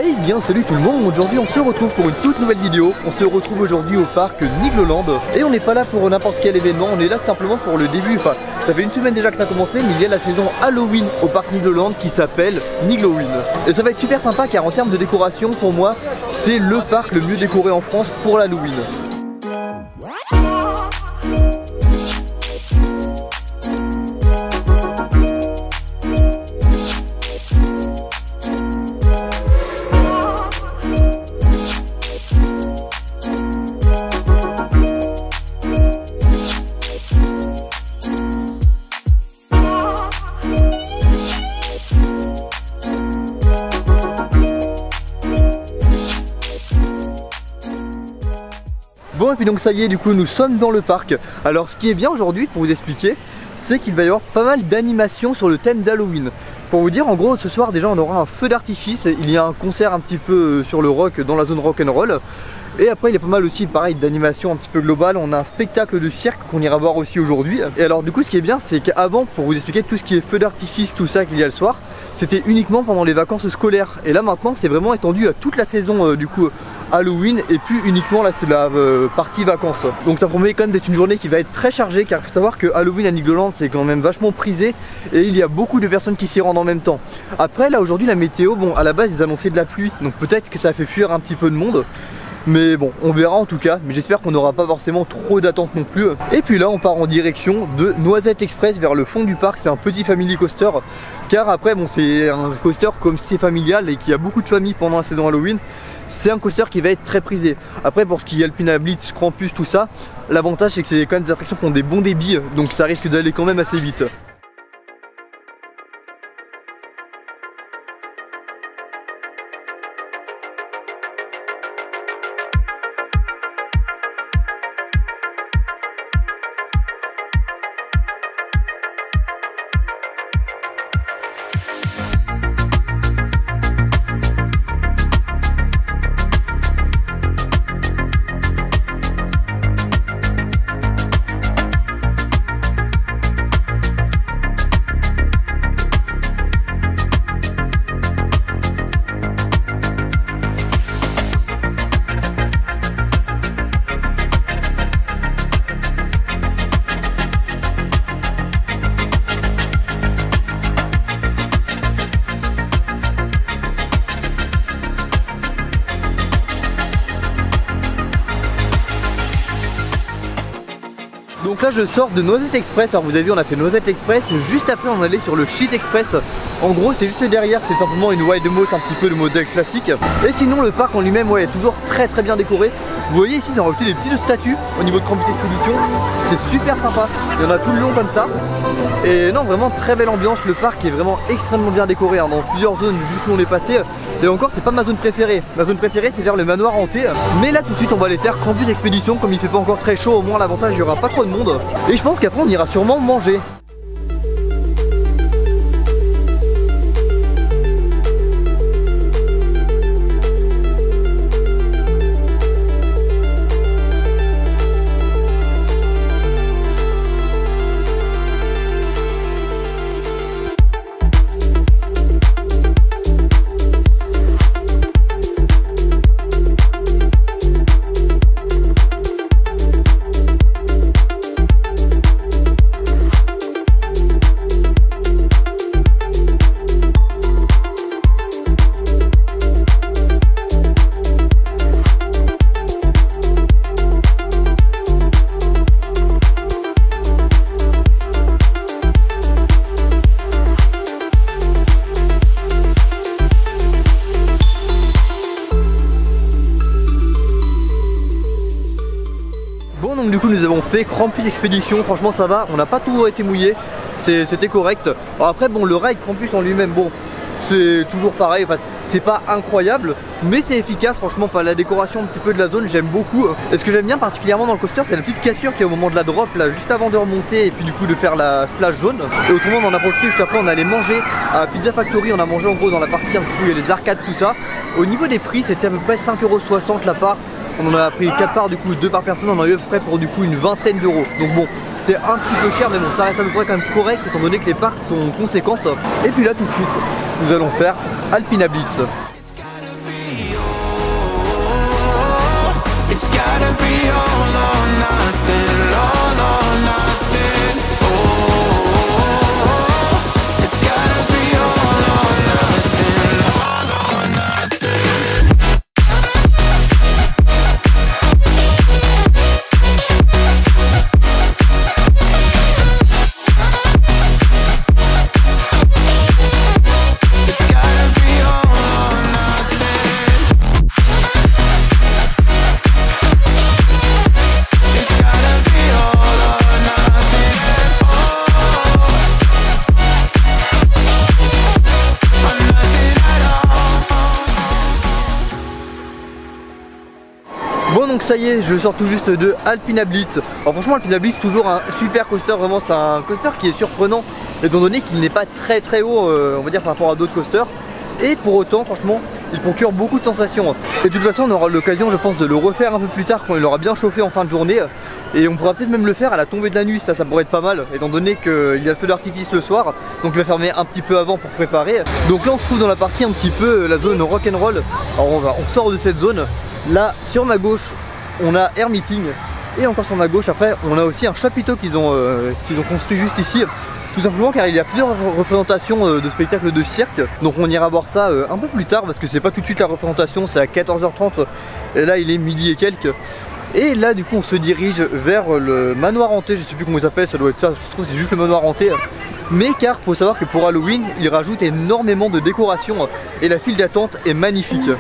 Hey bien salut tout le monde, aujourd'hui on se retrouve pour une toute nouvelle vidéo. On se retrouve aujourd'hui au parc Nigloland. Et on n'est pas là pour n'importe quel événement, on est là simplement pour le début. Enfin, ça fait une semaine déjà que ça a commencé, mais il y a la saison Halloween au parc Nigloland qui s'appelle Nigloween. Et ça va être super sympa car en termes de décoration, pour moi, c'est le parc le mieux décoré en France pour l'Halloween. Bon et puis donc ça y est, du coup nous sommes dans le parc. Alors ce qui est bien aujourd'hui pour vous expliquer, c'est qu'il va y avoir pas mal d'animations sur le thème d'Halloween. Pour vous dire, en gros ce soir déjà on aura un feu d'artifice, il y a un concert un petit peu sur le rock dans la zone rock'n'roll. Et après il y a pas mal aussi pareil d'animation un petit peu globale, on a un spectacle de cirque qu'on ira voir aussi aujourd'hui. Et alors du coup ce qui est bien c'est qu'avant, pour vous expliquer tout ce qui est feu d'artifice, tout ça qu'il y a le soir, c'était uniquement pendant les vacances scolaires. Et là maintenant c'est vraiment étendu à toute la saison du coup Halloween, et puis uniquement là c'est la partie vacances. Donc ça promet quand même d'être une journée qui va être très chargée, car il faut savoir que Halloween à Nigloland c'est quand même vachement prisé et il y a beaucoup de personnes qui s'y rendent en même temps. Après là aujourd'hui la météo, bon à la base ils annonçaient de la pluie, donc peut-être que ça fait fuir un petit peu de monde. Mais bon, on verra en tout cas, mais j'espère qu'on n'aura pas forcément trop d'attentes non plus. Et puis là on part en direction de Noisette Express vers le fond du parc, c'est un petit family coaster. Car après bon c'est un coaster comme c'est familial et qu'il y a beaucoup de familles pendant la saison Halloween, c'est un coaster qui va être très prisé. Après pour ce qui est Alpina Blitz, Krampus, tout ça, l'avantage c'est que c'est quand même des attractions qui ont des bons débits, donc ça risque d'aller quand même assez vite. Donc là je sors de Noisette Express, alors vous avez vu on a fait Noisette Express, juste après on allait sur le Sheet Express. En gros c'est juste derrière, c'est simplement une Wild Mouse, un petit peu le modèle classique. Et sinon le parc en lui-même ouais, est toujours très bien décoré. Vous voyez ici ils ont rajouté des petites statues au niveau de Krampus Expedition, c'est super sympa, il y en a tout le long comme ça. Et non vraiment très belle ambiance, le parc est vraiment extrêmement bien décoré hein, dans plusieurs zones juste où on est passé. Et encore c'est pas ma zone préférée c'est vers le manoir hanté. Mais là tout de suite on va aller faire Krampus Expedition, comme il fait pas encore très chaud, au moins l'avantage il y aura pas trop de monde. Et je pense qu'après on ira sûrement manger. Donc du coup nous avons fait Krampus Expedition, franchement ça va, on n'a pas tout été mouillé, c'était correct. Alors après bon le ride Krampus en lui-même bon c'est toujours pareil, enfin, c'est pas incroyable mais c'est efficace franchement, enfin, la décoration un petit peu de la zone j'aime beaucoup. Et ce que j'aime bien particulièrement dans le coaster c'est la petite cassure qui est au moment de la drop là juste avant de remonter et puis du coup de faire la splash jaune. Et autrement on en a profité juste après, on allait manger à Pizza Factory, on a mangé en gros dans la partie un petit peu où il y a les arcades tout ça. Au niveau des prix c'était à peu près 5,60 € la part. On en a pris 4 parts du coup, 2 par personne, on en a eu à peu près pour du coup une vingtaine d'euros. Donc bon, c'est un petit peu cher mais bon ça reste à peu près quand même correct étant donné que les parts sont conséquentes. Et puis là tout de suite, nous allons faire Alpina Blitz. It's gotta be all or nothing, all or nothing. Oh, it's gotta be all or nothing, all or nothing. It's gotta be all or nothing. It's gotta be all or nothing. Oh, or nothing at all. Bon, donc ça y est, je sors tout juste de Alpina Blitz. Alors franchement, Alpina Blitz, toujours un super coaster, vraiment c'est un coaster qui est surprenant étant donné qu'il n'est pas très haut, on va dire, par rapport à d'autres coasters. Et pour autant, franchement, il procure beaucoup de sensations. Et de toute façon, on aura l'occasion, je pense, de le refaire un peu plus tard quand il aura bien chauffé en fin de journée. Et on pourra peut-être même le faire à la tombée de la nuit, ça pourrait être pas mal, étant donné qu'il y a le feu d'artifice le soir. Donc il va fermer un petit peu avant pour préparer. Donc là, on se trouve dans la partie un petit peu, la zone rock'n'roll. Alors on sort de cette zone. Là, sur ma gauche, on a Air Meeting. Et encore sur ma gauche, après, on a aussi un chapiteau qu'ils ont construit juste ici. Tout simplement car il y a plusieurs représentations de spectacles de cirque. Donc on ira voir ça un peu plus tard parce que c'est pas tout de suite la représentation, c'est à 14h30 et là il est midi et quelques. Et là du coup on se dirige vers le manoir hanté, je sais plus comment il s'appelle, ça doit être ça, je trouve que c'est juste le manoir hanté. Mais car faut savoir que pour Halloween ils rajoutent énormément de décorations et la file d'attente est magnifique.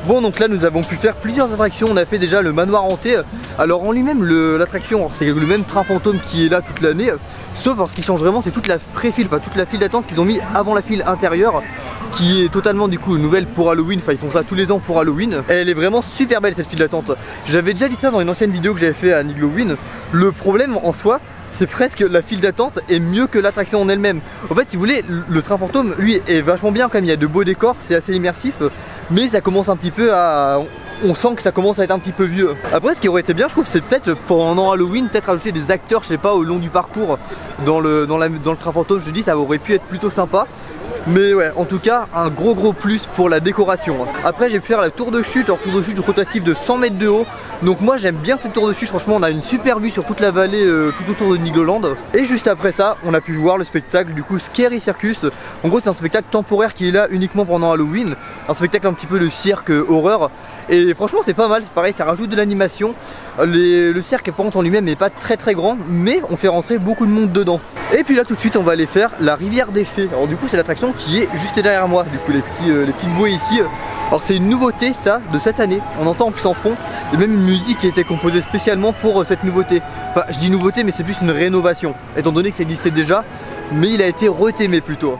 Bon, donc là nous avons pu faire plusieurs attractions. On a fait déjà le manoir hanté. Alors en lui-même l'attraction, c'est le même train fantôme qui est là toute l'année. Sauf alors ce qui change vraiment c'est toute la pré-file, enfin toute la file d'attente qu'ils ont mis avant la file intérieure, qui est totalement du coup nouvelle pour Halloween. Enfin ils font ça tous les ans pour Halloween. Elle est vraiment super belle cette file d'attente. J'avais déjà dit ça dans une ancienne vidéo que j'avais fait à Nigloween. Le problème en soi, c'est presque la file d'attente est mieux que l'attraction en elle-même. En fait, si vous voulez, le train fantôme, lui, est vachement bien quand même. Il y a de beaux décors, c'est assez immersif, mais ça commence un petit peu à... On sent que ça commence à être un petit peu vieux. Après, ce qui aurait été bien, je trouve, c'est peut-être pendant Halloween, peut-être rajouter des acteurs, je sais pas, au long du parcours dans le train fantôme. Je dis, ça aurait pu être plutôt sympa. Mais ouais, en tout cas, un gros plus pour la décoration. Après, j'ai pu faire la tour de chute, alors tour de chute rotative de 100 mètres de haut. Donc moi, j'aime bien cette tour de chute, franchement, on a une super vue sur toute la vallée, tout autour de Nigloland. Et juste après ça, on a pu voir le spectacle, du coup, Scary Circus. En gros, c'est un spectacle temporaire qui est là uniquement pendant Halloween. Un spectacle un petit peu de cirque horreur. Et franchement, c'est pas mal, c'est pareil, ça rajoute de l'animation. Le cirque par contre en lui-même n'est pas très grand, mais on fait rentrer beaucoup de monde dedans. Et puis là tout de suite on va aller faire la rivière des fées. Alors du coup c'est l'attraction qui est juste derrière moi, du coup les petites bouées ici. Alors c'est une nouveauté ça de cette année, on entend en plus en fond, et même une musique qui a été composée spécialement pour cette nouveauté. Enfin je dis nouveauté mais c'est plus une rénovation, étant donné que ça existait déjà, mais il a été retémé plutôt.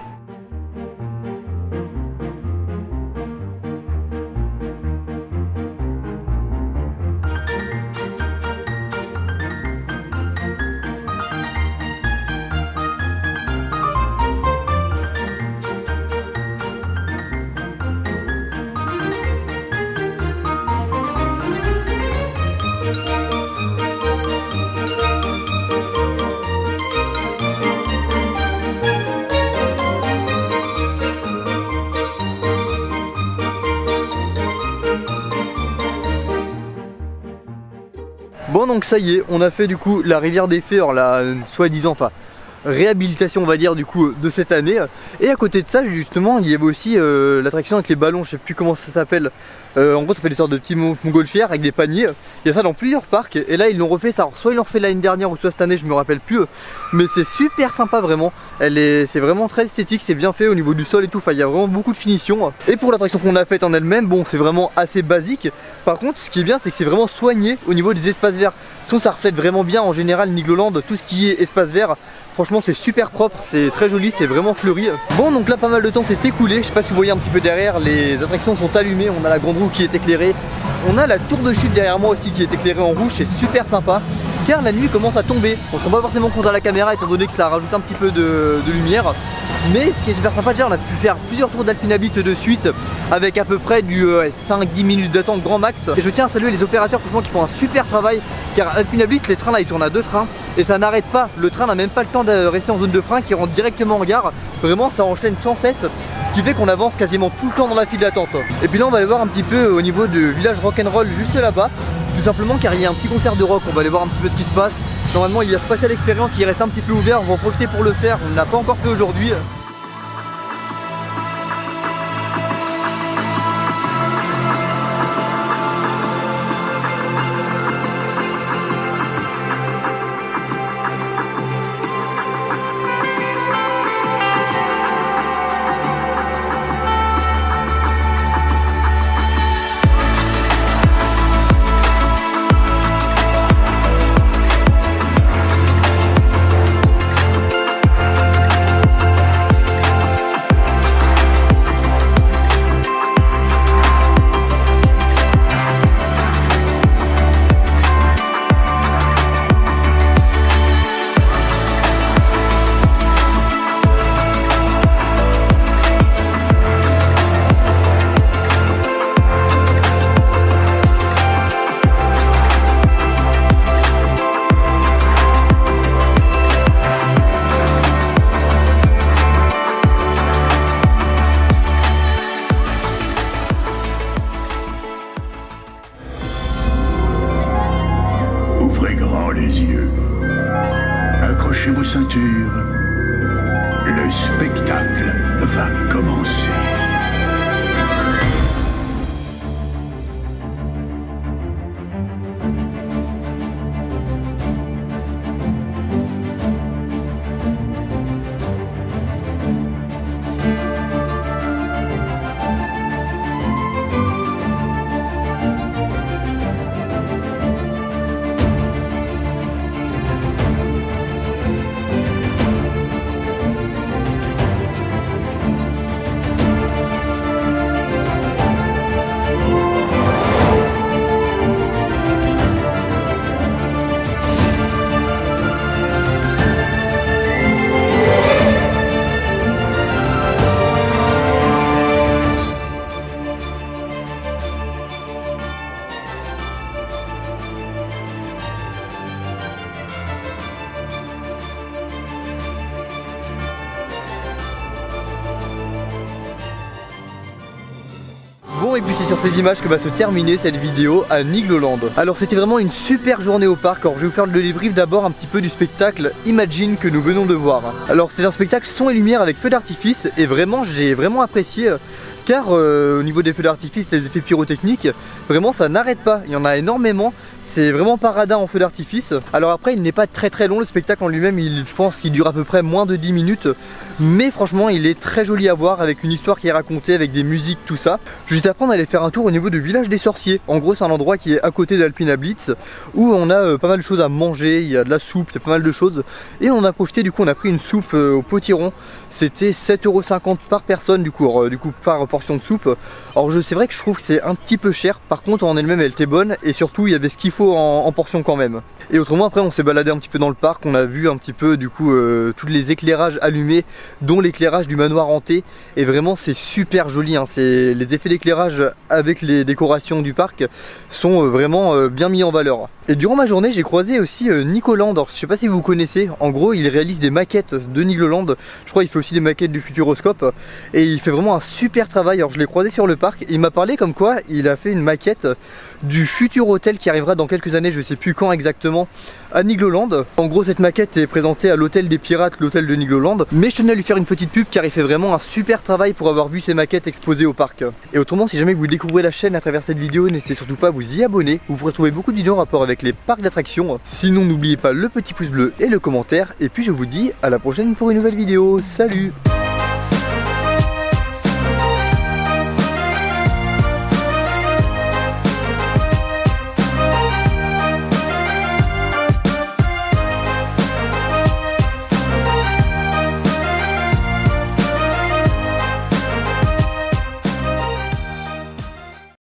Bon donc ça y est, on a fait du coup la rivière des Fées, alors la soi-disant, enfin réhabilitation on va dire du coup de cette année. Et à côté de ça justement il y avait aussi l'attraction avec les ballons, je sais plus comment ça s'appelle. En gros ça fait des sortes de petits montgolfières avec des paniers. Il y a ça dans plusieurs parcs et là ils l'ont refait ça. Alors, soit ils l'ont refait l'année dernière ou soit cette année, je me rappelle plus. Mais c'est super sympa vraiment. C'est vraiment très esthétique, c'est bien fait au niveau du sol et tout. Enfin il y a vraiment beaucoup de finition. Et pour l'attraction qu'on a faite en elle-même, bon c'est vraiment assez basique. Par contre ce qui est bien c'est que c'est vraiment soigné au niveau des espaces verts. Ça reflète vraiment bien en général Nigloland, tout ce qui est espace vert. Franchement c'est super propre, c'est très joli, c'est vraiment fleuri. Bon donc là pas mal de temps s'est écoulé, je sais pas si vous voyez un petit peu derrière, les attractions sont allumées, on a la grande roue qui est éclairée. On a la tour de chute derrière moi aussi qui est éclairée en rouge, c'est super sympa. Car la nuit commence à tomber, on se rend pas forcément compte à la caméra étant donné que ça rajoute un petit peu de lumière. Mais ce qui est super sympa déjà, on a pu faire plusieurs tours d'Alpinabit de suite avec à peu près du 5-10 minutes d'attente grand max. Et je tiens à saluer les opérateurs franchement qui font un super travail. Car Alpinabit, les trains là ils tournent à 2 trains et ça n'arrête pas. Le train n'a même pas le temps de rester en zone de frein qui rentre directement en gare. Vraiment ça enchaîne sans cesse. Ce qui fait qu'on avance quasiment tout le temps dans la file d'attente. Et puis là on va aller voir un petit peu au niveau du village rock'n'roll juste là-bas. Tout simplement car il y a un petit concert de rock, on va aller voir un petit peu ce qui se passe. Normalement il y a Spatial Experience, il reste un petit peu ouvert, on va en profiter pour le faire, on ne l'a pas encore fait aujourd'hui. Ouvrez grand les yeux. Accrochez vos ceintures. Le spectacle va commencer. Bon et puis c'est sur ces images que va se terminer cette vidéo à Nigloland. Alors c'était vraiment une super journée au parc. Alors je vais vous faire le débrief d'abord un petit peu du spectacle Imagine que nous venons de voir. Alors c'est un spectacle son et lumière avec feux d'artifice et vraiment j'ai vraiment apprécié. Car au niveau des feux d'artifice, les effets pyrotechniques, vraiment ça n'arrête pas, il y en a énormément. C'est vraiment paradin en feu d'artifice. Alors après il n'est pas très long le spectacle en lui-même, je pense qu'il dure à peu près moins de 10 minutes. Mais franchement il est très joli à voir avec une histoire qui est racontée, avec des musiques, tout ça. Juste après on allait faire un tour au niveau du village des sorciers. En gros c'est un endroit qui est à côté d'Alpinablitz où on a pas mal de choses à manger, il y a de la soupe, il y a pas mal de choses. Et on a profité du coup, on a pris une soupe au potiron. C'était 7,50 € par personne du coup par portion de soupe. Alors c'est vrai que je trouve que c'est un petit peu cher, par contre en elle-même elle était bonne et surtout il y avait ce qu'il faut en portion quand même. Et autrement après on s'est baladé un petit peu dans le parc, on a vu un petit peu du coup tous les éclairages allumés, dont l'éclairage du manoir hanté, et vraiment c'est super joli, hein. Les effets d'éclairage avec les décorations du parc sont vraiment bien mis en valeur. Et durant ma journée j'ai croisé aussi Nicoland. Alors, je sais pas si vous connaissez, en gros il réalise des maquettes de Nicoland, je crois qu'il fait aussi des maquettes du Futuroscope et il fait vraiment un super travail. Alors je l'ai croisé sur le parc, il m'a parlé comme quoi il a fait une maquette du futur hôtel qui arrivera dans quelques années, je sais plus quand exactement, à Nigloland. En gros cette maquette est présentée à l'hôtel des pirates, l'hôtel de Nigloland, mais je tenais à lui faire une petite pub car il fait vraiment un super travail pour avoir vu ces maquettes exposées au parc. Et autrement si jamais vous découvrez la chaîne à travers cette vidéo, n'hésitez surtout pas à vous y abonner, vous pourrez trouver beaucoup de vidéos en rapport avec les parcs d'attractions. Sinon n'oubliez pas le petit pouce bleu et le commentaire, et puis je vous dis à la prochaine pour une nouvelle vidéo. Salut!